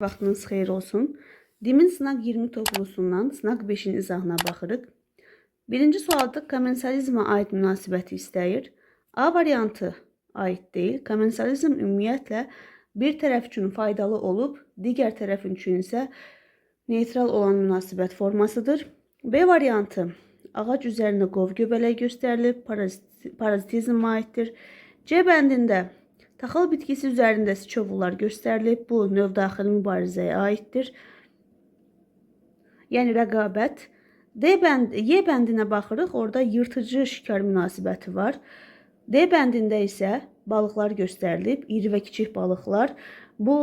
Vaxtınız xeyir olsun. Dimin sınaq 20 toplusundan sınaq 5-in izahına baxırıq. Birinci sualda komensalizmə aid münasibəti istəyir. A variantı aid deyil. Komensalizm ümumiyyətlə bir tərəf üçün faydalı olub, digər tərəf üçün isə neytral olan münasibət formasıdır. B variantı ağac üzərində qov göbələk göstərilib, parazitizmə aiddir. C bəndində taxıl bitkisi üzərində siçovullar göstərilib. Bu, növdaxili mübarizəyə aiddir. Yəni rəqabət. Y bəndinə baxırıq. Orada yırtıcı şikar münasibəti var. D bəndində isə balıqlar göstərilib. İri və kiçik balıqlar. Bu,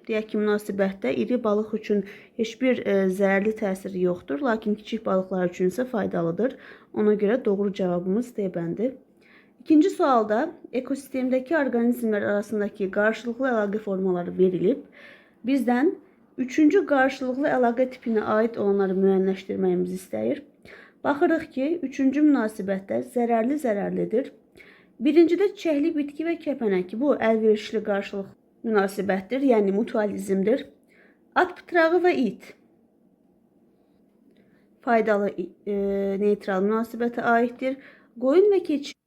deyək ki, münasibətdə iri balıq üçün heç bir zərərli təsiri yoxdur. Lakin kiçik balıqlar üçün isə faydalıdır. Ona görə doğru cavabımız D bəndi. İkinci sualda ekosistemdəki orqanizmlər arasındakı qarşılıqlı əlaqə formaları verilib. Bizdən üçüncü qarşılıqlı əlaqə tipinə aid olanları müəyyənləşdirməyimizi istəyir. Baxırıq ki, üçüncü münasibətdə zərərlidir. Birincidə çiçəkli bitki və kəpənək. Bu, əlverişli qarşılıq münasibətdir, yəni mutualizmdir. At pıtrağı və it faydalı neytral münasibətə aiddir. Qoyun və keçi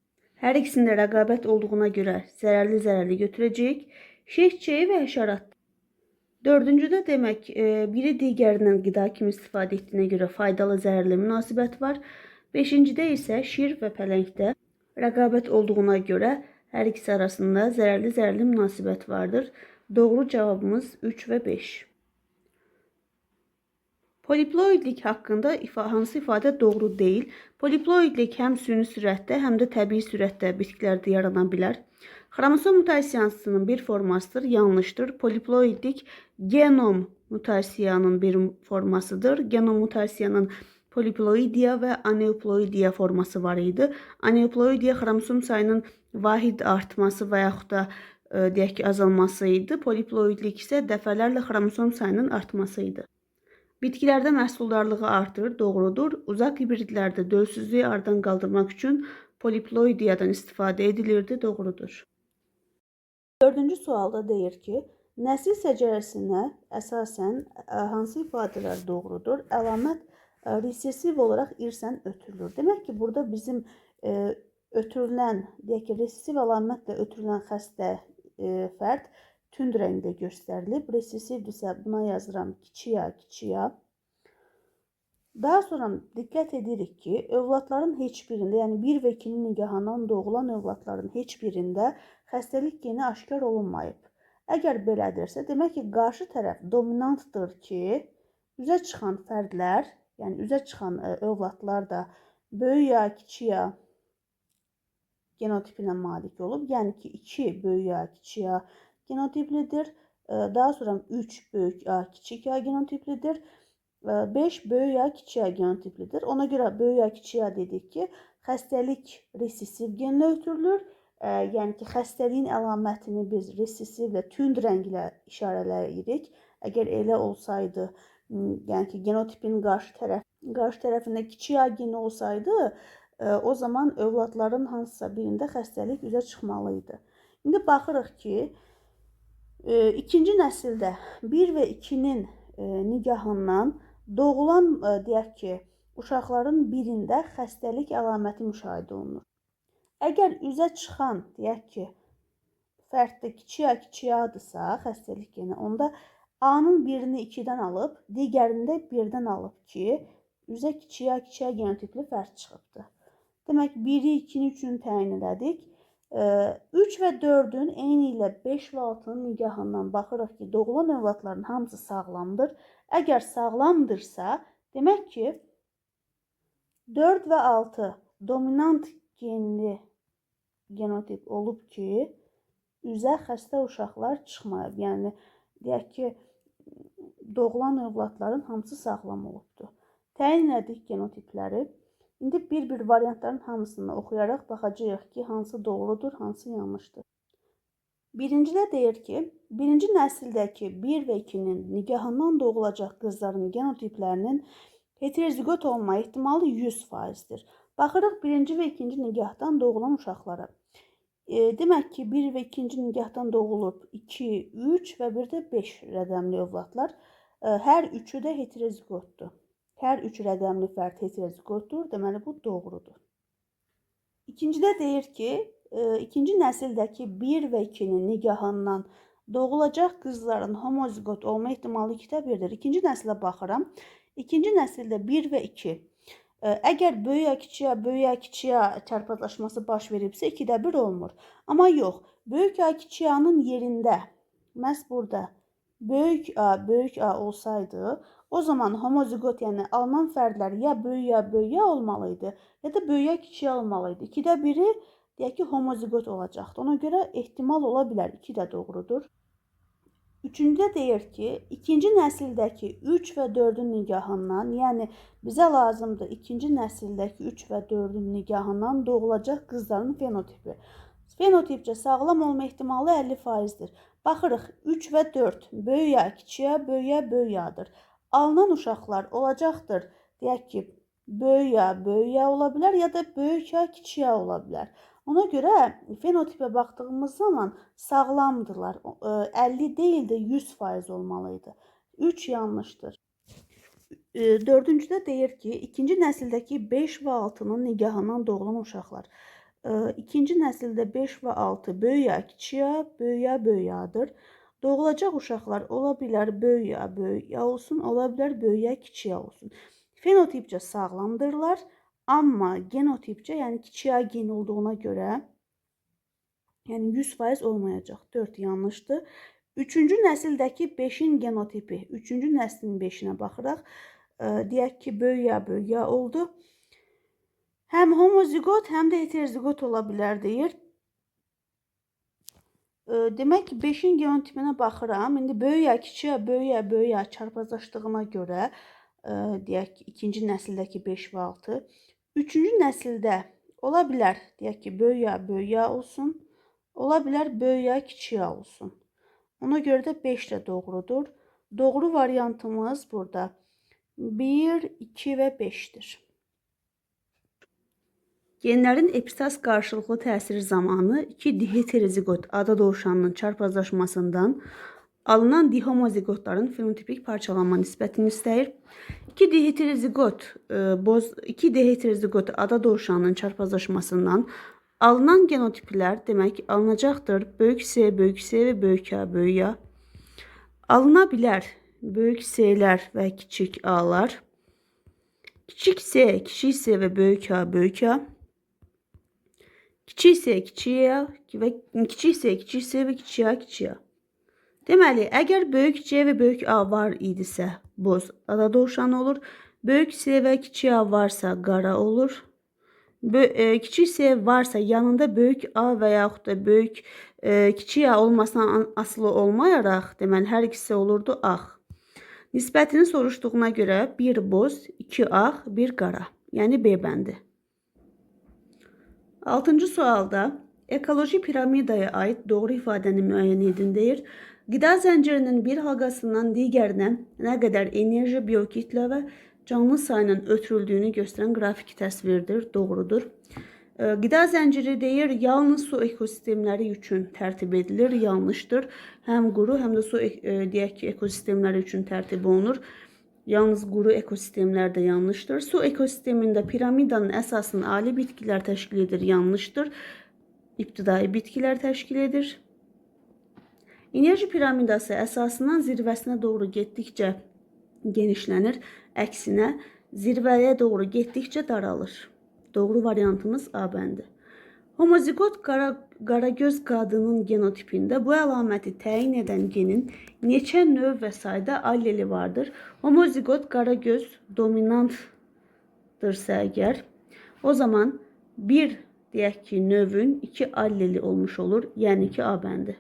hər ikisində rəqabət olduğuna görə zərərli götürəcəyik. Şeh çiçəyi və həşərat. Dördüncüdə demək, biri digərindən qida kimi istifadə etdiyinə görə faydalı zərərli münasibət var. Beşincidə isə şir və pələngdə rəqabət olduğuna görə hər ikisi arasında zərərli münasibət vardır. Doğru cavabımız 3 və 5. Poliploidlik haqqında hansı ifadə doğru deyil? Poliploidlik həm süni sürətdə, həm də təbii sürətdə bitkilərdə yarana bilər. Xromosom mutasiyasının bir formasıdır, yanlışdır. Poliploidlik genom mutasiyanın bir formasıdır. Genom mutasiyanın poliploidiya və aneuploidiya forması var idi. Aneuploidiya xromosom sayının vahid artması və yaxud da deyək ki, azalması idi. Poliploidlik isə dəfələrlə xromosom sayının artması idi. Bitkilərdə məhsuldarlığı artır, doğrudur. Uzaq hibridlərdə dölsüzlüyü aradan qaldırmaq üçün poliploidiyadan istifadə edilirdi, doğrudur. Dördüncü sualda deyir ki, nəsil şəcərəsinə əsasən hansı ifadələr doğrudur? Əlamət resesiv olaraq irsən ötürülür. Demək ki, burada bizim ötürülən, deyək ki, resesiv əlamətlə ötürülən xəstə fərd tünd rəngdə göstərilib. Resesivdirsə buna yazıram kiçiyə. Daha sonra diqqət edirik ki, övladların heç birində, yəni 1 və 2-nin nigahından doğulan övladların heç birində xəstəlik geni aşkar olunmayıb. Əgər belədirsə, demək ki, qarşı tərəf dominantdır ki, üzə çıxan fərdlər, yəni üzə çıxan övladlar da böyük ya kiçik ya genotipinə malik olub. Yəni ki, 2 böyük ya kiçik ya genotiplidir. Daha sonra 3 böyük A, kiçik A genotiplidir. 5 böyük A, kiçik A genotiplidir. Ona görə böyük A, kiçik A dedik ki, xəstəlik resesiv genlə ötürülür. Yəni ki, xəstəliyin əlamətini biz resesivlə, tünd rənglə işarələyirik. Əgər elə olsaydı, yəni ki, genotipin qarşı tərəfində kiçik A geni olsaydı, o zaman övladların hansısa birində xəstəlik üzə çıxmalıydı. İndi baxırıq ki, İkinci nəsildə 1 və 2-nin nigahından doğulan, deyək ki, uşaqların birində xəstəlik əlaməti müşahidə olunur. Əgər üzə çıxan, deyək ki, fərddə kiçik A-dırsa, xəstəlik geni, onda A-nın birini 2-dən alıb, digərində 1-dən alıb ki, üzə kiçik A genotipli fərd çıxıbdır. Demək, 1-i, 2-ni, 3-ünü təyin elədik. 3 və 4-ün eyni ilə 5 və 6-nın nigahından baxırıq ki, doğulan övladların hamısı sağlamdır. Əgər sağlamdırsa, demək ki, 4 və 6 dominant genli genotip olub ki, üzə xəstə uşaqlar çıxmayıb. Yəni, deyək ki, doğulan övladların hamısı sağlam olubdur. Təyin elədik genotipləri. İndi bir-bir variantların hamısını oxuyaraq baxacağıq ki, hansı doğrudur, hansı yanlışdır. Birincidə deyir ki, birinci nəsildəki 1 və 2-nin nigahından doğulacaq qızların genotiplərinin heterozigot olma ehtimalı 100%-dir. Baxırıq birinci və ikinci nigahdan doğulan uşaqlara. Demək ki, 1 və 2-ci nigahdan doğulub 2, 3 və bir də 5 rəqəmli övladlar. Hər üçü də heteroziqotdur. Hər üç rəqəmli fərd heteroziqotdur. Deməli, bu doğrudur. İkincidə deyir ki, ikinci nəsildəki 1 və 2-nin nigahından doğulacaq qızların homozigot olma ehtimalı 2-də 1-dir. İkinci nəsilə baxıram. İkinci nəsildə 1 və 2. Əgər böyük kiçiyə, böyük kiçiyə çarpazlaşması baş veribsə 2-də 1 olmur. Amma yox, böyük A kiçiyanın yerində, məhz burada böyük A olsaydı, o zaman homozigot, yəni alınan fərdlər ya böyük A olmalıydı, ya da böyük kiçiyə olmalıydı. 2-də 1-i deyək ki, homozigot olacaqdı. Ona görə ehtimal ola bilər, 2 də doğrudur. Üçüncüdə deyir ki, ikinci nəsildəki 3 və 4-ün nigahından, yəni bizə lazımdır ikinci nəsildəki 3 və 4-ün nigahından doğulacaq qızların fenotipi. Fenotipcə sağlam olma ehtimalı 50%-dir. Baxırıq, 3 və 4 böyük A kiçiyə, böyük A'dır. Alınan uşaqlar olacaqdır, deyək ki, böyük A ola bilər, ya da böyük A kiçik A ola bilər. Ona görə fenotipə baxdığımız zaman sağlamdırlar. 50 deyil də 100% olmalıydı. 3 yanlışdır. Dördüncüdə deyir ki, ikinci nəsildəki 5 və 6-nın nigahından doğulan uşaqlar. İkinci nəsildə 5 və 6 böyük A kiçik A, böyük A'dır. Doğulacaq uşaqlar ola bilər böyük A olsun, ola bilər böyük A kiçik A olsun. Fenotipcə sağlamdırlar, amma genotipcə, yəni kiçik A gen olduğuna görə, yəni 100% olmayacaq. 4 yanlışdır. Üçüncü nəsildəki 5-in genotipi, üçüncü nəslin 5-inə baxıraq, deyək ki, böyük A oldu. Həm homozigot, həm də heterozigot ola bilər deyir. Demək ki, 5-in genotipinə baxıram. İndi böyük A kiçik A, böyük A çarpazlaşdığına görə, deyək ki, ikinci nəsildəki 5 və 6. Üçüncü nəsildə ola bilər, deyək ki, böyük A olsun. Ola bilər böyük A kiçik A olsun. Ona görə də 5 də doğrudur. Doğru variantımız burada 1, 2 və 5-dir. Genlərin epistaz qarşılıqlı təsiri zamanı iki diheterozigot ada dovşanının çarpazlaşmasından alınan dihomozigotların fenotipik parçalanma nisbətini istəyir. İki diheterozigot ada dovşanının çarpazlaşmasından alınan genotiplər demək alınacaqdır. Böyük C və böyük A. Alına bilər böyük C-lər və kiçik A-lar. Kiçik C və böyük A. Kiçik C və kiçik A. Deməli, əgər böyük C və böyük A var idisə, boz ada dovşanı olur. Böyük C və kiçik A varsa, qara olur. Kiçik C varsa, yanında böyük A və yaxud da böyük kiçik A olmasına asılı olmayaraq, deməli, hər ikisi olurdu ağ. Nisbətini soruşduğuna görə 1 boz, 2 ağ, 1 qara. Yəni B bəndi. 6-cı sualda ekoloji piramidaya aid doğru ifadəni müəyyən edin deyir. Qida zəncirinin bir halqasından digərinə nə qədər enerji, biokitlə və canlı sayının ötürüldüyünü göstərən grafik təsvirdir. Doğrudur. Qida zənciri deyir, yalnız su ekosistemləri üçün tərtib edilir. Yanlışdır. Həm quru, həm də su deyək ki, ekosistemləri üçün tərtib olunur. Yalnız quru ekosistemlər də yanlışdır. Su ekosistemində piramidanın əsasını ali bitkilər təşkil edir. Yanlışdır. İbtidai bitkilər təşkil edir. Enerji piramidası əsasından zirvəsinə doğru getdikcə genişlənir. Əksinə, zirvəyə doğru getdikcə daralır. Doğru variantımız A bəndi. Homozigot qaragöz qadının genotipində bu əlaməti təyin edən genin neçə növ və sayda alleli vardır? Homozigot qaragöz dominantdırsa əgər, o zaman bir deyək ki, növün 2 alleli olmuş olur, yəni ki, A bəndi.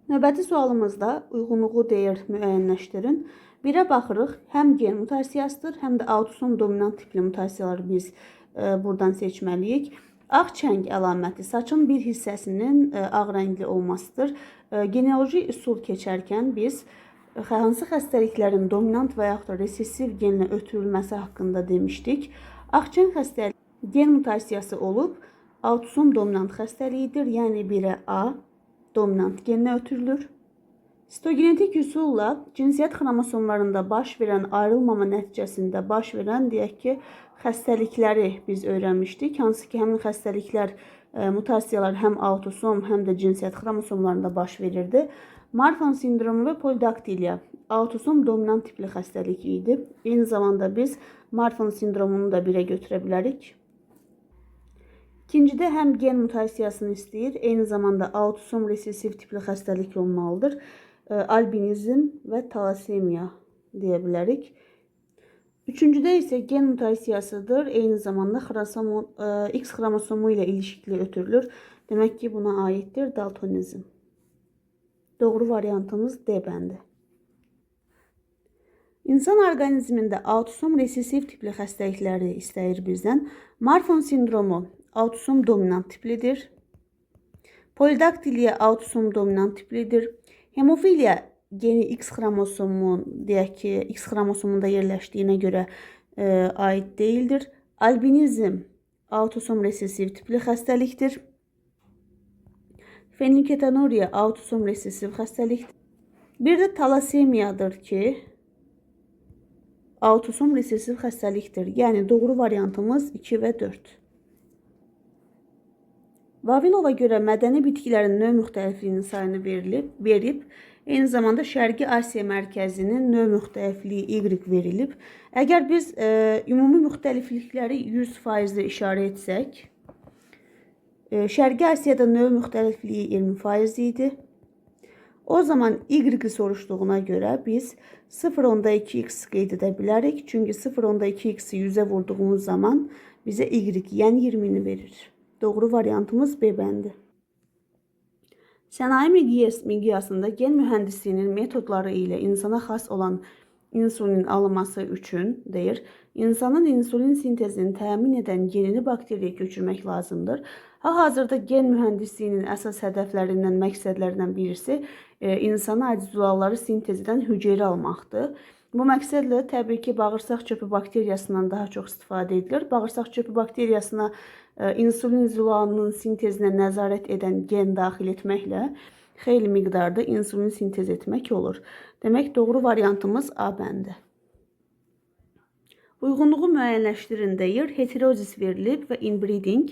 Növbəti sualımızda uyğunluğu deyir müəyyənləşdirin. Birə baxırıq, həm gen mutasiyasıdır, həm də autosom dominant tipli mutasiyaları biz buradan seçməliyik. Ağ çəng əlaməti saçın bir hissəsinin ağ rəngli olmasıdır. Genealoji üsul keçərkən biz hansı xəstəliklərin dominant və yaxud da resessiv genlə ötürülməsi haqqında demişdik. Ağ çəng xəstəliyi gen mutasiyası olub, autosom dominant xəstəliyidir, yəni 1A dominant geninə ötürülür. Sitogenetik üsulla cinsiyyət xromosomlarında baş verən ayrılmama nəticəsində baş verən, deyək ki, xəstəlikləri biz öyrənmişdik. Hansı ki, həmin xəstəliklər, mutasiyalar həm autosom, həm də cinsiyyət xromosomlarında baş verirdi. Marfan sindromu və polidaktiliya autosom dominant tipli xəstəlik idi. Eyni zamanda biz Marfan sindromunu da birə götürə bilərik. İkincidə həm gen mutasiyasını istəyir, eyni zamanda autosom resesiv tipli xəstəlik olmalıdır. Albinizm və talasemiya deyə bilərik. Üçüncüdə isə gen mutasiyasıdır, eyni zamanda X xromosomu ilə ilişikli ötürülür. Demək ki, buna aiddir daltonizm. Doğru variantımız D bəndi. İnsan orqanizmində autosom resesiv tipli xəstəlikləri istəyir bizdən. Marfan sindromu autosom dominant tiplidir. Polidaktiliya autosom dominant tiplidir. Hemofiliya geni X xromosomun, deyək ki, X xromosomunda yerləşdiyinə görə aid deyildir. Albinizm autosom resesiv tipli xəstəlikdir. Fenilketonuriya autosom resesiv xəstəlikdir. Bir də talasemiyadır ki, autosom resesiv xəstəlikdir. Yəni doğru variantımız 2 və 4. Vavilova görə mədəni bitkilərin növ müxtəlifliyinin sayını verib, eyni zamanda Şərqi Asiya mərkəzinin növ müxtəlifliyi Y verilib. Əgər biz ümumi müxtəliflikləri 100% işarə etsək, Şərqi Asiyada növ müxtəlifliyi 20% idi. O zaman Y soruşduğuna görə biz 0.2x qeyd edə bilərik. Çünki 0.2x'i 100'ə vurduğumuz zaman bizə Y, yəni 20'ni verir. Doğru variantımız B bəndi. Sənaye miqyasında gen mühəndisliyinin metodları ilə insana xas olan insulinin alınması üçün deyir, insanın insulin sintezini təmin edən genini bakteriyaya köçürmək lazımdır. Hal-hazırda gen mühəndisliyinin əsas hədəflərindən, məqsədlərindən birisi insana aid zülalları sintez edən hüceyrə almaqdır. Bu məqsədlə təbii ki, bağırsaq çöpü bakteriyasından daha çox istifadə edilir. Bağırsaq çöpü bakteriyasına insulin zülalının sintezinə nəzarət edən gen daxil etməklə xeyli miqdarda insulin sintez etmək olur. Demək, doğru variantımız A bəndi. Uyğunluğu müəyyənləşdirin deyir, heterozis verilib və inbreeding.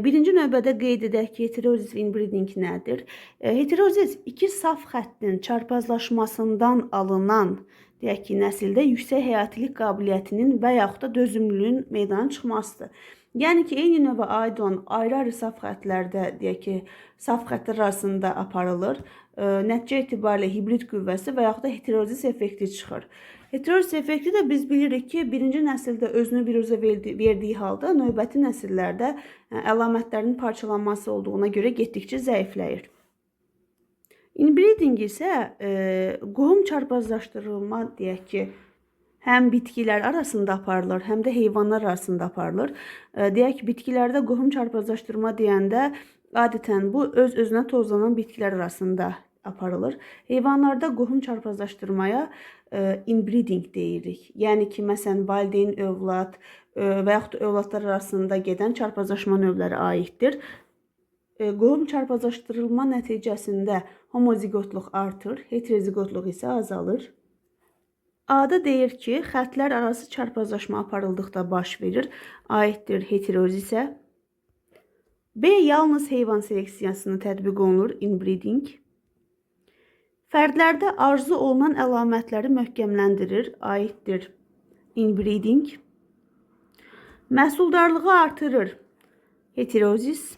Birinci növbədə qeyd edək ki, heterozis və inbreeding nədir? Heterozis iki saf xəttin çarpazlaşmasından alınan, deyək ki, nəsildə yüksək həyatilik qabiliyyətinin və yaxud da dözümlülüyün meydana çıxmasıdır. Yəni ki, eyni növə aid olan ayrı-ayrı saf xətlərdə, deyək ki, saf xətlər arasında aparılır. Nəticə etibarilə hibrid qüvvəsi və yaxud da heterozis effekti çıxır. Heterozis effekti də biz bilirik ki, birinci nəsildə özünü biruzə verdiyi halda növbəti nəsillərdə əlamətlərinin parçalanması olduğuna görə getdikcə zəifləyir. Inbreeding isə qohum çarpazlaşdırılma, deyək ki, həm bitkilər arasında aparılır, həm də heyvanlar arasında aparılır. Deyək ki, bitkilərdə qohum çarpazlaşdırma deyəndə adətən bu öz-özünə tozlanan bitkilər arasında aparılır. Heyvanlarda qohum çarpazlaşdırmaya inbreeding deyirik. Yəni ki, məsələn, valideyn övlad və yaxud da övladlar arasında gedən çarpazlaşma növləri aiddir. Qohum çarpazlaşdırılma nəticəsində homozigotluq artır, heterozigotluq isə azalır. A-da deyir ki, xətlər arası çarpazlaşma aparıldıqda baş verir, aiddir heterozisə. B. Yalnız heyvan seleksiyasına tətbiq olunur, inbreeding. Fərdlərdə arzu olunan əlamətləri möhkəmləndirir, aiddir inbreeding. Məhsuldarlığı artırır, heterozis.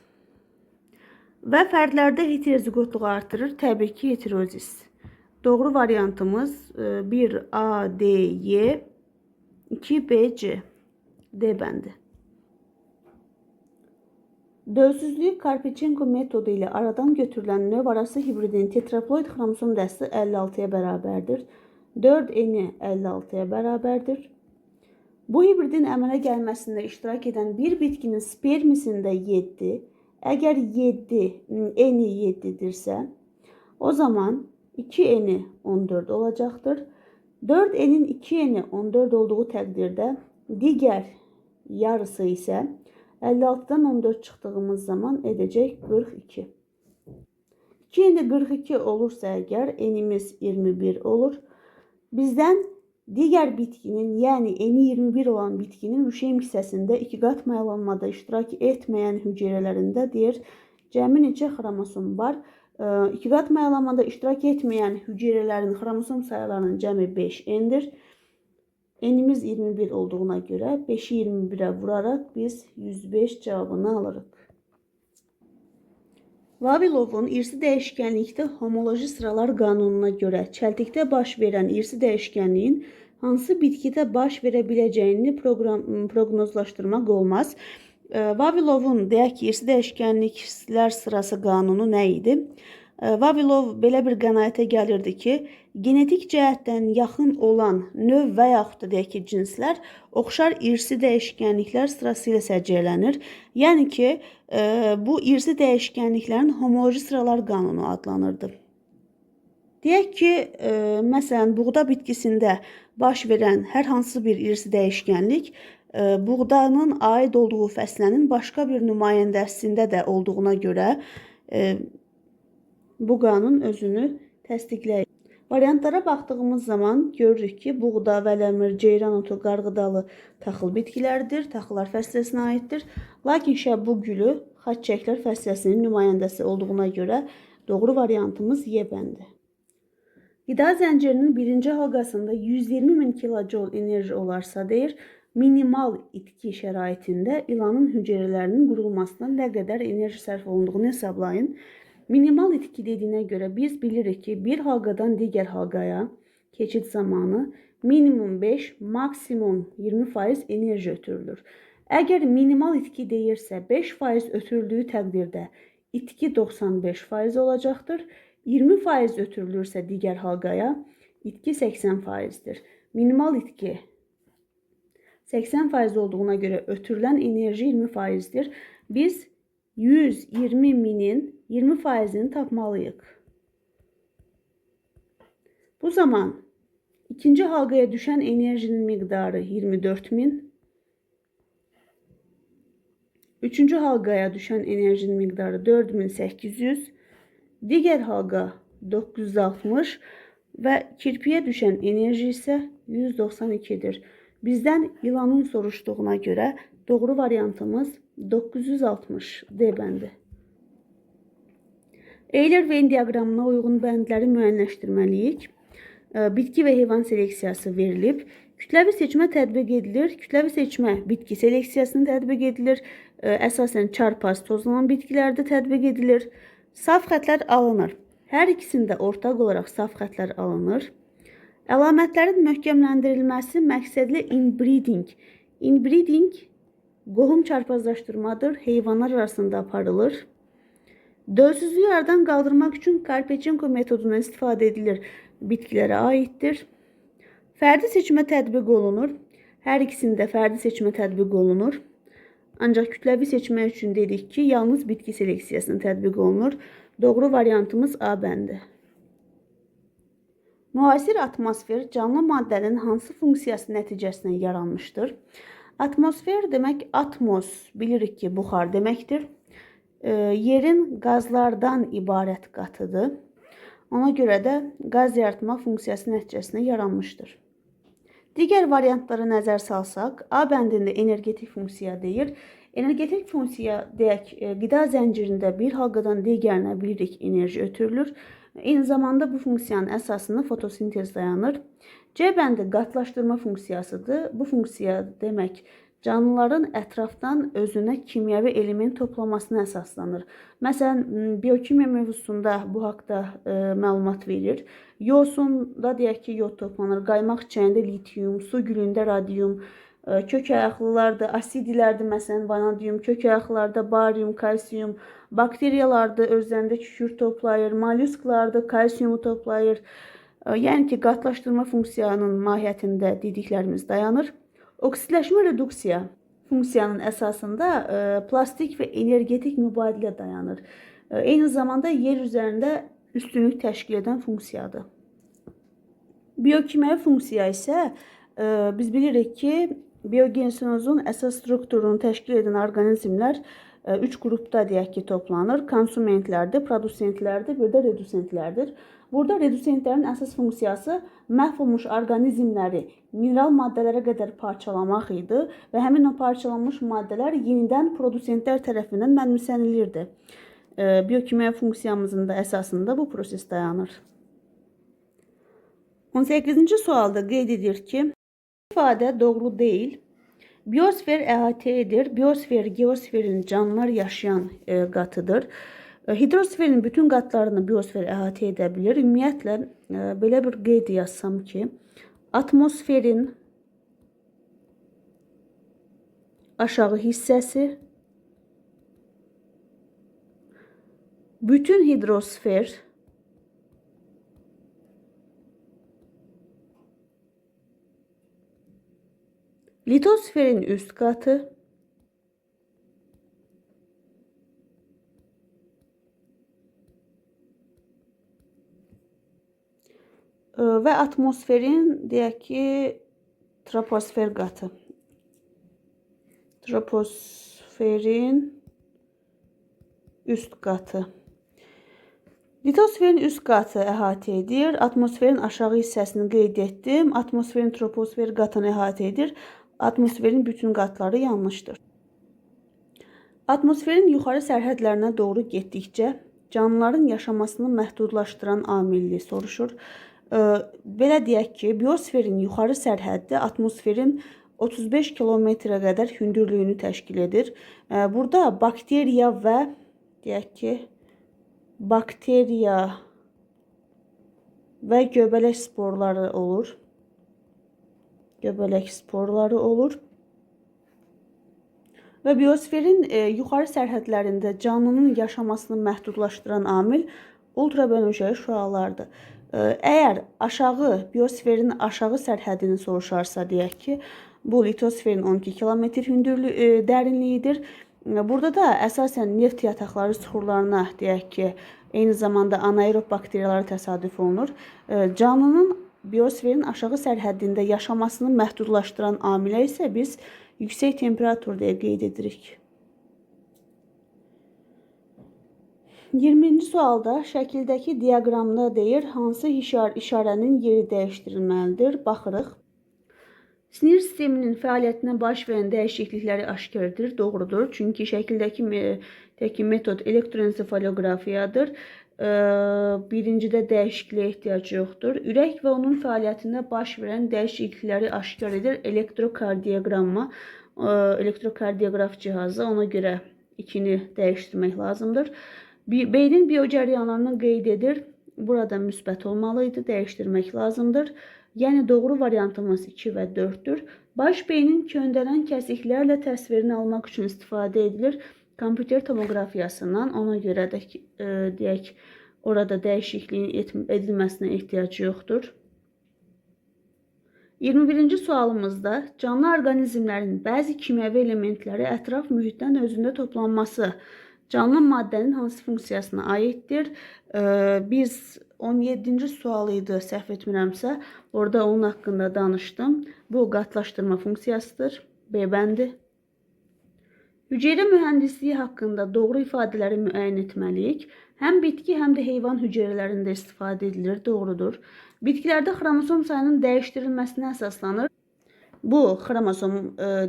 Və fərdlərdə heterozigotluğu artırır, təbii ki, heterozis. Doğru variantımız 1A, D, Y, 2B, C. D bəndi. Dövsüzlük Karpichenko metodu ilə aradan götürülən növ arası hibridin tetraploid xromosom dəsti 56'ya bərabərdir. 4N 56'ya bərabərdir. Bu hibridin əmələ gəlməsində iştirak edən bir bitkinin spermisində 7, əgər 7, N 7'dirsə, o zaman 2N 14 olacaqdır. 4N'in 2N 14 olduğu təqdirdə digər yarısı isə 56'dan 14 çıxdığımız zaman edəcək 42. 2 indi 42 olursa əgər enimiz 21 olur. Bizdən digər bitkinin, yəni eni 21 olan bitkinin rüşeym hissəsində 2 qat mayalanmada iştirak etməyən hüceyrələrində deyir, cəmi neçə xromosom var? 2 qat mayalanmada iştirak etməyən hüceyrələrin xromosom sayılarının cəmi 5n'dir. Enimiz 21 olduğuna görə 5'i 21'ə vuraraq biz 105 cavabını alırıq. Vavilovun irsi dəyişkənlikdə homoloji sıralar qanununa görə çəltikdə baş verən irsi dəyişkənliyin hansı bitkidə baş verə biləcəyini proqnozlaşdırmaq olmaz. Vavilovun deyək ki, irsi dəyişkənliklər sırası qanunu nə idi? Vavilov belə bir qənaətə gəlirdi ki, genetik cəhətdən yaxın olan növ və yaxud da deyək ki, cinslər oxşar irsi dəyişkənliklər sırası ilə səciyyələnir. Yəni ki, bu irsi dəyişkənliklərin homoloji sıralar qanunu adlanırdı. Deyək ki, məsələn, buğda bitkisində baş verən hər hansı bir irsi dəyişkənlik buğdanın aid olduğu fəslənin başqa bir nümayəndəsində də olduğuna görə bu qanun özünü təsdiqləyir. Variantlara baxdığımız zaman görürük ki, buğda, vələmir, ceyran otu, qarğıdalı taxıl bitkilərdir, taxıllar fəsləsinə aiddir. Lakin şəbbu gülü xaççəklər fəsləsinin nümayəndəsi olduğuna görə doğru variantımız Y bəndi. Qida zəncirinin birinci halqasında 120 min kilojul enerji olarsa deyir, minimal itki şəraitində ilanın hüceyrələrinin qurulmasına nə qədər enerji sərf olunduğunu hesablayın. Minimal itki dediyinə görə biz bilirik ki, bir halqadan digər halqaya keçid zamanı minimum 5, maksimum 20% enerji ötürülür. Əgər minimal itki deyirsə 5% ötürüldüyü təqdirdə itki 95% olacaqdır. 20% ötürülürsə digər halqaya itki 80%dir. Minimal itki 80% olduğuna görə ötürülən enerji 20%dir. Biz 120 minin 20%'ini tapmalıyıq. Bu zaman ikinci halqaya düşən enerjinin miqdarı 24 min. Üçüncü halqaya düşən enerjinin miqdarı 4800. Digər halqa 960 və kirpiyə düşən enerji isə 192'dir. Bizdən ilanın soruşduğuna görə doğru variantımız 960 D bəndi. Euler-Venn diaqramına uyğun bəndləri müəyyənləşdirməliyik. Bitki və heyvan seleksiyası verilib. Kütləvi seçmə tətbiq edilir. Kütləvi seçmə bitki seleksiyasını tətbiq edilir. Əsasən çarpaz tozlanan bitkilərdə tətbiq edilir. Saf xətlər alınır. Hər ikisində ortaq olaraq saf xətlər alınır. Əlamətlərin möhkəmləndirilməsi məqsədli inbreeding. Inbreeding qohum çarpazlaşdırmadır. Heyvanlar arasında aparılır. Dölsüzlüyü aradan qaldırmaq üçün Karpetchenko metodundan istifadə edilir. Bitkilərə aiddir. Fərdi seçmə tətbiq olunur. Hər ikisində fərdi seçmə tətbiq olunur. Ancaq kütləvi seçmə üçün dedik ki, yalnız bitki seleksiyasını tətbiq olunur. Doğru variantımız A bəndi. Müasir atmosfer canlı maddənin hansı funksiyası nəticəsində yaranmışdır? Atmosfer demək, atmos bilirik ki, buxar deməkdir. Yerin qazlardan ibarət qatıdır. Ona görə də qaz yaratma funksiyası nəticəsində yaranmışdır. Digər variantlara nəzər salsaq, A bəndində energetik funksiya deyir. Energetik funksiya deyək, qida zəncirində bir halqadan digərinə bilirik enerji ötürülür. Eyni zamanda bu funksiyanın əsasında fotosintez dayanır. C bəndi qatlaşdırma funksiyasıdır. Bu funksiya demək, canlıların ətrafdan özünə kimyəvi element toplamasına əsaslanır. Məsələn, biokimya mövzusunda bu haqda məlumat verir. Yosunda deyək ki, yod toplanır. Qaymaq çayında litium, su gülündə radium, kök ayaqlılarda asidilərdir, məsələn, vanadium, kök ayaqlarda barium, kalsium, bakteriyalarda özlərində kükürt toplayır, mollusklarda kalsiumu toplayır. Yəni ki, qatlaşdırma funksiyanın mahiyyətində dediklərimiz dayanır. Oksidləşmə reduksiya funksiyanın əsasında plastik və energetik mübadilə dayanır. Eyni zamanda yer üzərində üstünlük təşkil edən funksiyadır. Biokimyəvi funksiya isə biz bilirik ki, Biogenozun əsas strukturunu təşkil edən orqanizmlər 3 qrupda deyək ki, toplanır. Konsumentlərdir, produsentlərdir, bir də redusentlərdir. Burada redusentlərin əsas funksiyası məhv olmuş orqanizmləri mineral maddələrə qədər parçalamaq idi və həmin o parçalanmış maddələr yenidən produsentlər tərəfindən mənimsənilirdi. Biokimya funksiyamızın da əsasında bu proses dayanır. 18-ci sualda qeyd edir ki, ifadə doğru deyil. Biosfer əhatə edir. Biosfer geosferin canlılar yaşayan qatıdır. Hidrosferin bütün qatlarını biosfer əhatə edə bilir. Ümumiyyətlə, belə bir qeyd yazsam ki, atmosferin aşağı hissəsi, bütün hidrosfer litosferin üst qatı və atmosferin deyək ki, troposfer qatı. Troposferin üst qatı. Litosferin üst qatı əhatə edir. Atmosferin aşağı hissəsini qeyd etdim. Atmosferin troposfer qatını əhatə edir. Atmosferin bütün qatları yanlışdır. Atmosferin yuxarı sərhədlərinə doğru getdikcə canlıların yaşamasını məhdudlaşdıran amilli soruşur. Belə deyək ki, biosferin yuxarı sərhəddi atmosferin 35 kilometrə qədər hündürlüyünü təşkil edir. Burada bakteriya və deyək ki, bakteriya və göbələk sporları olur. Göbələk sporları olur. Və biosferin yuxarı sərhədlərində canlının yaşamasını məhdudlaşdıran amil ultrabənövşəyi şüalardır. Əgər biosferin aşağı sərhədini soruşarsa, deyək ki, bu litosferin 12 kilometr dərinliyidir. Burada da əsasən neft yataqları süxurlarına, deyək ki, eyni zamanda anaerob bakteriyalara təsadüf olunur. Canlının biosferin aşağı sərhəddində yaşamasını məhdudlaşdıran amilə isə biz yüksək temperatur deyə qeyd edirik. 20-ci sualda şəkildəki diaqramda deyir, hansı işarənin yeri dəyişdirilməlidir? Baxırıq. Sinir sisteminin fəaliyyətinə baş verən dəyişiklikləri aşkar edir. Doğrudur. Çünki şəkildəki metod elektroensefalografiyadır. Birincidə dəyişikliyə ehtiyac yoxdur. Ürək və onun fəaliyyətində baş verən dəyişiklikləri aşkar edir. Elektrokardioqraf cihazı, ona görə 2-ni dəyişdirmək lazımdır. Beynin biocəryanlarını qeyd edir. Burada müsbət olmalıydı, dəyişdirmək lazımdır. Yəni doğru variantımız 2 və 4-dür. Baş beynin köndələn kəsiklərlə təsvirini almaq üçün istifadə edilir. Kompüter tomografiyasından, ona görə də deyək, orada dəyişikliyin edilməsinə ehtiyac yoxdur. 21-ci sualımızda canlı orqanizmlərin bəzi kimyəvi elementləri ətraf mühitdən özündə toplanması canlı maddənin hansı funksiyasına aiddir? Biz 17-ci sual idi, səhv etmirəmsə, orada onun haqqında danışdım. Bu qatlaşdırma funksiyasıdır. B bəndi. Hüceyrə mühəndisliyi haqqında doğru ifadələri müəyyən etməliyik. Həm bitki, həm də heyvan hüceyrələrində istifadə edilir. Doğrudur. Bitkilərdə xromosom sayının dəyişdirilməsinə əsaslanır. Bu, xromosom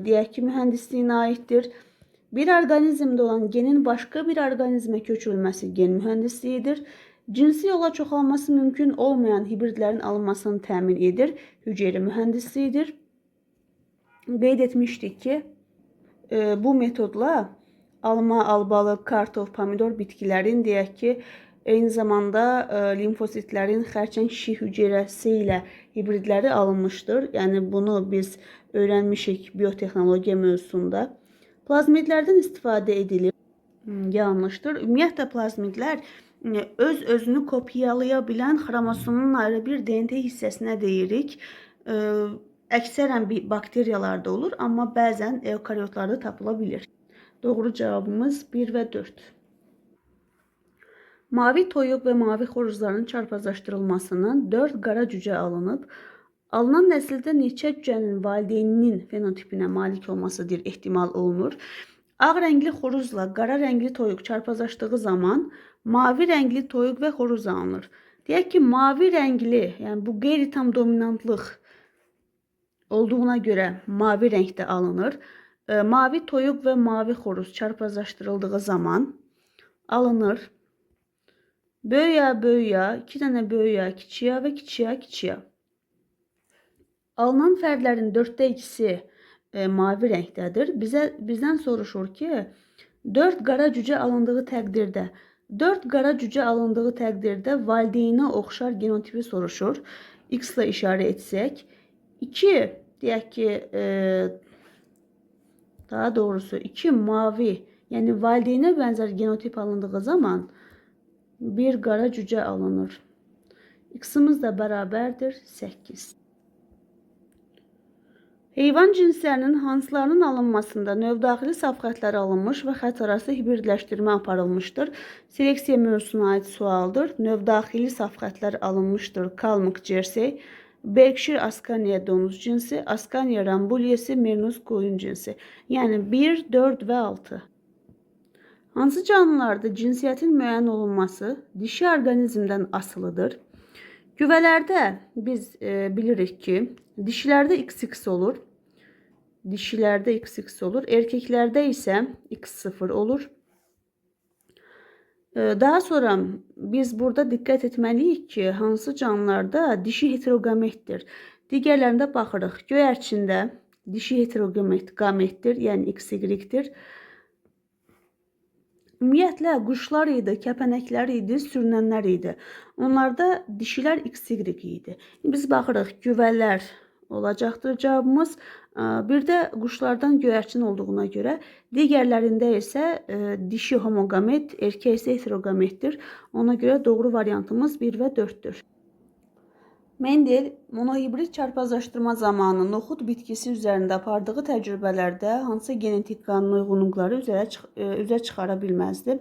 deyək ki, mühəndisliyinə aiddir. Bir orqanizmdə olan genin başqa bir orqanizmə köçürülməsi gen mühəndisliyidir. Cinsi yolla çoxalması mümkün olmayan hibridlərin alınmasını təmin edir. Hüceyrə mühəndisliyidir. Qeyd etmişdik ki, bu metodla alma, albalı, kartof, pomidor bitkilərin deyək ki, eyni zamanda limfositlərin xərçəng şih hüceyrəsi ilə hibridləri alınmışdır. Yəni bunu biz öyrənmişik biotexnologiya mövzusunda. Plazmidlərdən istifadə edilir. Yanlışdır. Ümumiyyətlə plazmidlər öz-özünü kopyalaya bilən xromosomun ayrı bir DNT hissəsinə deyirik. Əksərən bakteriyalarda olur, amma bəzən eukaryotlarda tapıla bilir. Doğru cavabımız 1 və 4. Mavi toyuq və mavi xoruzların çarpazlaşdırılmasının 4 qara cücə alınıb. Alınan nəsildə neçə cücənin valideyninin fenotipinə malik olmasıdır ehtimal olunur. Ağ rəngli xoruzla qara rəngli toyuq çarpazlaşdığı zaman mavi rəngli toyuq və xoruz alınır. Deyək ki, mavi rəngli, yəni bu qeyri-tam dominantlıq olduğuna görə mavi rəngdə alınır. Mavi toyuq və mavi xoruz çarpazlaşdırıldığı zaman alınır. Böyüyə böyüyə, 2 dənə böyüyə kiçiyə və kiçiyə kiçiyə. Alınan fərdlərin 4də 2-si mavi rəngdədir. Bizdən soruşur ki, 4 qara cücə alındığı təqdirdə, 4 qara cücə alındığı təqdirdə valideynə oxşar genotipi soruşur. X ilə işarə etsək, 2 deyək ki, daha doğrusu 2 mavi, yəni valideynə bənzər genotip alındığı zaman bir qara cücə alınır. X-imiz də bərabərdir 8. Heyvan cinslərinin hansılarının alınmasında növdaxili saf xətlər alınmış və xət arası hibridləşdirmə aparılmışdır? Seleksiya mövzusuna aid sualdır. Növdaxili saf xətlər alınmışdır. Kalmık Jersey, Berkshire Askania donuz cinsi, Askania rambuliyesi, Mernus qoyun cinsi. Yəni 1, 4 və 6. Hansı canlılarda cinsiyyətin müəyyən olunması dişi orqanizmdən asılıdır? Güvələrdə biz bilirik ki, dişilərdə XX olur. Dişilərdə XX olur. Erkeklərdə isə X0 olur. Daha sonra biz burada diqqət etməliyik ki, hansı canlılarda dişi heterogametdir. Digərlərində baxırıq. Göyərçində dişi heterogametdir, yəni XY-dir. Ümumiyyətlə, quşlar idi, kəpənəklər idi, sürünənlər idi. Onlarda dişilər XY idi. Biz baxırıq, güvələr olacaqdır cavabımız. Bir də quşlardan göyərçin olduğuna görə, digərlərində isə dişi homogamet, erkək isə heterogametdir. Ona görə doğru variantımız 1 və 4-dür. Mendel monohibrid çarpazlaşdırma zamanı noxud bitkisi üzərində apardığı təcrübələrdə hansı genetik qanun uyğunluqları üzə çıxara bilməzdi?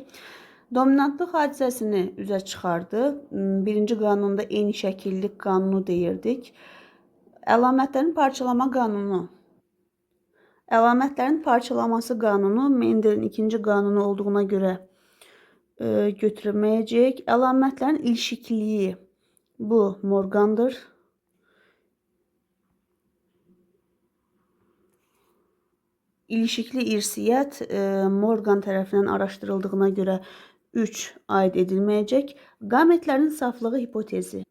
Dominantlıq hadisəsini üzə çıxardı. Birinci qanunda eyni şəkillik qanunu deyirdik. Əlamətlərin parçalama qanunu. Əlamətlərin parçalaması qanunu Mendelin ikinci qanunu olduğuna görə götürülməyəcək. Əlamətlərin ilişikliyi. Bu Morgan'dır. İlişikli irsiyyət Morgan tərəfindən araşdırıldığına görə 3 aid edilməyəcək. Qametlərin saflığı hipotezi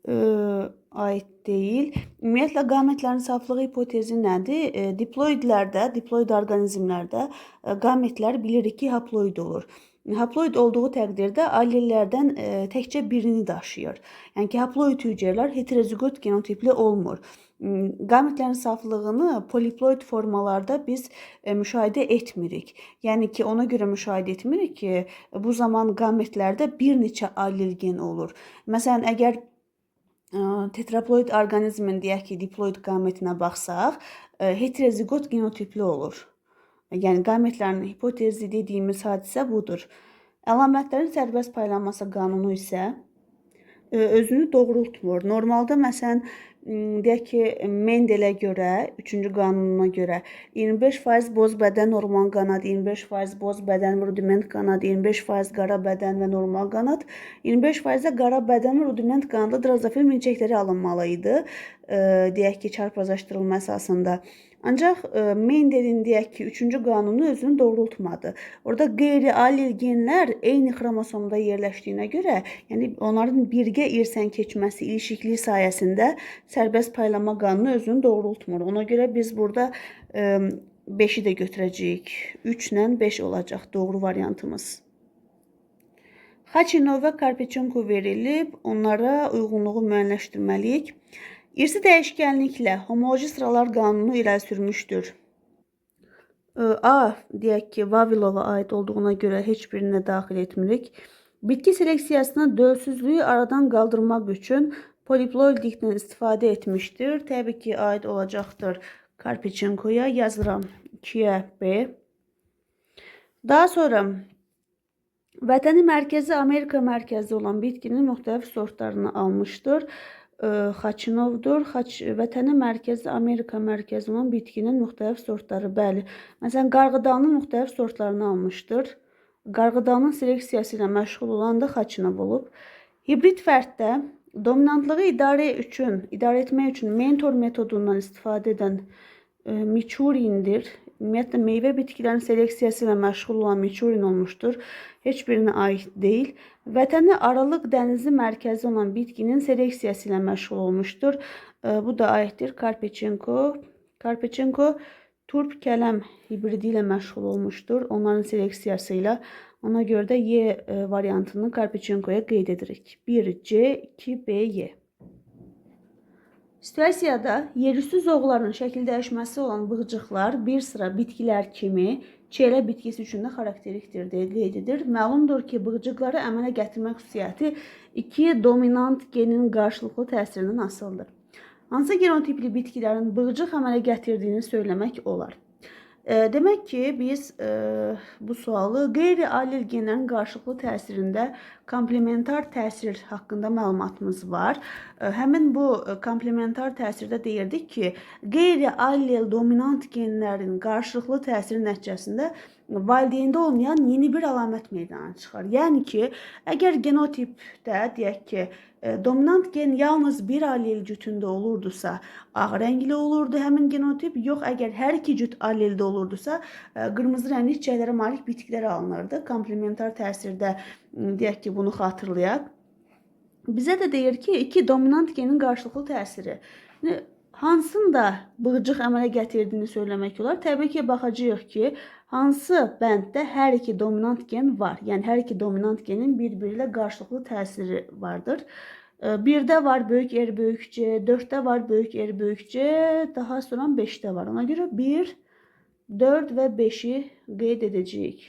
aid deyil. Ümumiyyətlə, qametlərin saflığı hipotezi nədir? Diploidlərdə, diploid orqanizmlərdə qametlər bilirik ki, haploid olur. Haploid olduğu təqdirdə allellərdən təkcə birini daşıyır. Yəni ki, haploid hüceyrələr heterozigot genotipli olmur. Qametlərin saflığını poliploid formalarda biz müşahidə etmirik. Yəni ki, ona görə müşahidə etmirik ki, bu zaman qametlərdə bir neçə allel gen olur. Məsələn, əgər tetraploid orqanizmin deyək ki, diploid qametinə baxsaq, heterozigot genotipli olur. Yəni, qametlərin hipotezi dediyimiz hadisə budur. Əlamətlərin sərbəst paylanması qanunu isə özünü doğrultmur. Normalda, məsələn, deyək ki, Mendelə görə, 3-cü qanununa görə 25% boz bədən normal qanad, 25% boz bədən rudiment qanad, 25% qara bədən və normal qanad, 25% qara bədən və rudiment qanadlı drozofil milçəkləri alınmalı idi, deyək ki, çarpazlaşdırılma əsasında. Ancaq Mendelin deyək ki, 3-cü qanunu özünü doğrultmadı. Orada qeyri-allel genlər eyni xromosomda yerləşdiyinə görə, yəni onların birgə irsən keçməsi ilişikliyi sayəsində sərbəst paylanma qanunu özünü doğrultmur. Ona görə biz burada 5-i də götürəcəyik. 3 ilə 5 olacaq doğru variantımız. Xaçinov və Karpechenko verilib, onlara uyğunluğu müəyyənləşdirməliyik. İrsi dəyişkənliklə homoloji sıralar qanunu irəli sürmüşdür. A, deyək ki, Vavilova aid olduğuna görə heç birinə daxil etmirik. Bitki seleksiyasına dölsüzlüyü aradan qaldırmaq üçün poliploidlikdən istifadə etmişdir. Təbii ki, aid olacaqdır Karpechenkoya. Yazıram 2-yə B. Daha sonra vətəni mərkəzi Amerika mərkəzi olan bitkinin müxtəlif sortlarını almışdır. Xaçinovdur. Vətəni mərkəzi Amerika mərkəzi olan bitkinin müxtəlif sortları. Bəli. Məsələn, qarğıdalının müxtəlif sortlarını almışdır. Qarğıdalının seleksiyası ilə məşğul olan da Xaçinov olub. Hibrid fərddə dominantlığı idarə etmək üçün mentor metodundan istifadə edən Miçurindir. Ümumiyyətlə, meyvə bitkilərin seleksiyası ilə məşğul olan Miçurin olmuşdur. Heç birinə aid deyil. Vətəni Aralıq dənizi mərkəzi olan bitkinin seleksiyası ilə məşğul olmuşdur. Bu da aiddir Karpechenko. Karpechenko turp kələm hibridi ilə məşğul olmuşdur. Onların seleksiyası ilə. Ona görə də Y variantını Karpechenkoya qeyd edirik. 1C, 2B, Y. Situasiyada yerüstü zoğların şəkil dəyişməsi olan bığcıqlar bir sıra bitkilər kimi çelə bitkisi üçün də xarakterikdir deyə qeyd edir. Məlumdur ki, bığcıqları əmələ gətirmək xüsusiyyəti iki dominant genin qarşılıqlı təsirindən asılıdır. Hansı genotipli bitkilərin bığcıq əmələ gətirdiyini söyləmək olar. Demək ki, biz bu sualı qeyri-allel genlərin qarşılıqlı təsirində komplementar təsir haqqında məlumatımız var. Həmin bu komplementar təsirdə deyirdik ki, qeyri-allel dominant genlərin qarşılıqlı təsiri nəticəsində valideyndə olmayan yeni bir əlamət meydana çıxar. Yəni ki, əgər genotipdə deyək ki, dominant gen yalnız bir allel cütündə olurdusa, ağ rəngli olurdu həmin genotip. Yox, əgər hər iki cüt alleldə olurdusa, qırmızı rəngli çiçəklərə malik bitkilər alınırdı. Komplementar təsirdə deyək ki, bunu xatırlayaq. Bizə də deyir ki, iki dominant genin qarşılıqlı təsiri. Hansında bığcıq əmələ gətirdiyini söyləmək olar. Təbii ki, baxacağıq ki, hansı bənddə hər iki dominant gen var. Yəni, hər iki dominant genin bir-biri ilə qarşılıqlı təsiri vardır. 1-də var böyük R, böyük C, 4-də var böyük R, böyük C, daha sonra 5-də var. Ona görə 1, 4 və 5-i qeyd edəcəyik.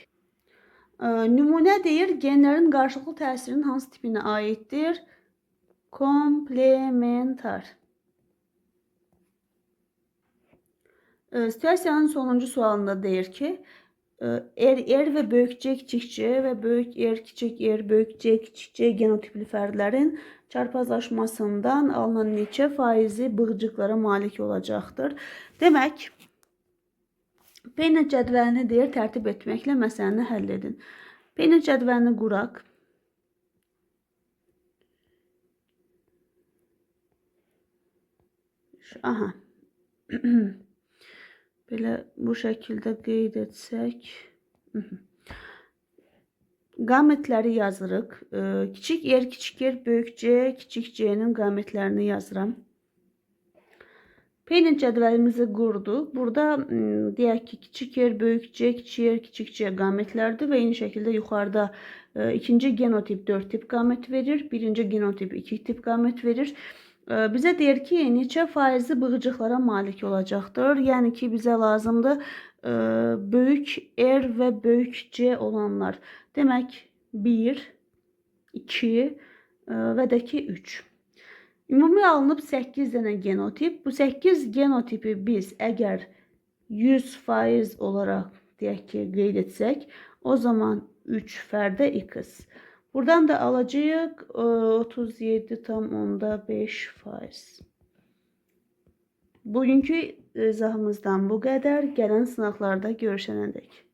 Nümunə deyir, genlərin qarşılıqlı təsirinin hansı tipinə aiddir? Komplementar. Situasiyanın sonuncu sualında deyir ki, R və böyük C, kiçik C və böyük R, kiçik R, böyük C, kiçik C genotipli fərdlərin çarpazlaşmasından alınan neçə faizi bığcıqlara malik olacaqdır? Demək, Peynet cədvəlini deyir, tərtib etməklə məsələni həll edin. Peynet cədvəlini quraq. Aha. Belə bu şəkildə qeyd etsək. Qametləri yazırıq. Kiçik R, kiçik R, böyük C, kiçik C'nin qametlərini yazıram. Peynet cədvəlimizi qurdu. Burada deyək ki, kiçik R, böyük C, kiçik R, kiçik C qametlərdir və eyni şəkildə yuxarıda ikinci genotip 4 tip qamet verir, birinci genotip 2 tip qamet verir. Bizə deyir ki, neçə faizi bığcıqlara malik olacaqdır. Yəni ki, bizə lazımdır böyük R və böyük C olanlar. Demək, 1, 2 və də ki, 3. Ümumi alınıb 8 dənə genotip. Bu 8 genotipi biz əgər 100% olaraq deyək ki, qeyd etsək, o zaman 3 fərdə X. Buradan da alacağıq 37,5%. Bugünkü izahımızdan bu qədər. Gələn sınaqlarda görüşənədək.